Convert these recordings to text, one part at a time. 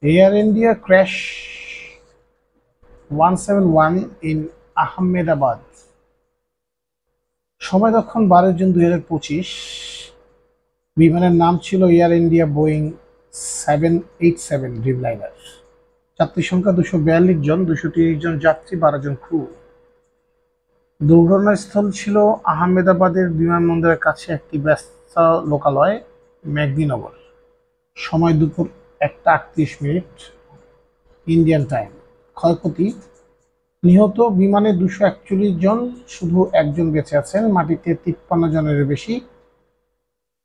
Air India crash 171 in Ahmedabad। সময় তখন 12 June 2025। বিমানের নাম ছিল এয়ার ইন্ডিয়া বোয়িং 787 ড্রিমলাইনার। যাত্রী সংখ্যা 242 জন, 230 জন যাত্রী, 12 জন ক্রু। দুর্ঘটনাস্থল ছিল আহমেদাবাদের বিমানবন্দরের কাছে একটি ব্যস্ত লোকালয় মেঘদিনগর। সময় দুপুর 1টা 38 মিনিট ইন্ডিয়ান টাইম। ক্ষয়ক্ষতি: নিহত বিমানে 241 জন, শুধু একজন বেঁচে আছেন। মাটিতে 53 জনের বেশি,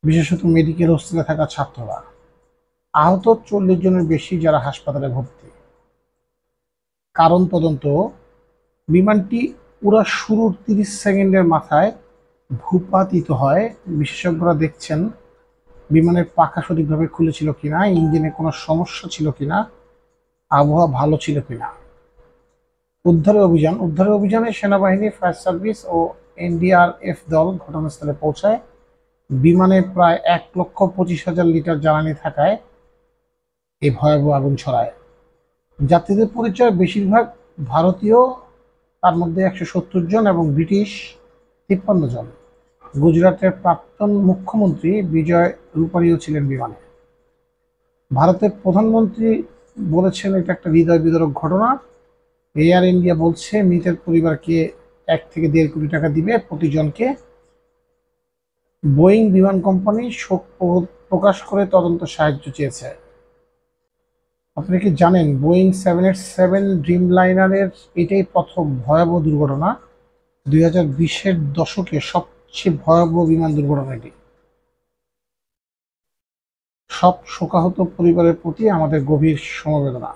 বিশেষত মেডিকেল হোস্টেলে থাকা ছাত্ররা। আহত 40 জনের বেশি, যারা হাসপাতালে ভর্তি। কারণ তদন্ত: বিমানটি উড়ার শুরুর 30 সেকেন্ডের মাথায় ভূপাতিত হয়। বিশেষজ্ঞরা দেখছেন বিমানের পাখা সঠিকভাবে খুলেছিল কিনা, ইঞ্জিনে কোনো সমস্যা ছিল কিনা, আবহাওয়া ভালো ছিল কিনা। উদ্ধারের অভিযানে সেনাবাহিনী, ফায়ার সার্ভিস ও এনডিআরএফ দল ঘটনাস্থলে পৌঁছায়। বিমানে প্রায় 1,25,000 লিটার জ্বালানি থাকায় এই ভয়াবহ আগুন ছড়ায়। যাত্রীদের পরিচয়: বেশিরভাগ ভারতীয়, তার মধ্যে 170 জন, এবং ব্রিটিশ 53 জন। গুজরাটের প্রাক্তন মুখ্যমন্ত্রী বিজয় রূপানীও ছিলেন বিমানে। ভারতের প্রধানমন্ত্রী বলেছেন এটা একটা হৃদয় বিদারক ঘটনা। এয়ার ইন্ডিয়া বলছে মৃতের পরিবারকে 1 থেকে 1.5 কোটি টাকা দিবে প্রতিজনকে। বোয়িং বিমান কোম্পানি শোক প্রকাশ করে তদন্ত সাহায্য চেয়েছে। আপনি কি জানেন বোয়িং 787 ড্রিমলাইনারের এটাই প্রথম ভয়াবহ দুর্ঘটনা? 2020-এর দশকে সবচেয়ে ভয়াবহ বিমান দুর্ঘটনা এটি। সব শোকাহত পরিবারের প্রতি আমাদের গভীর সমবেদনা।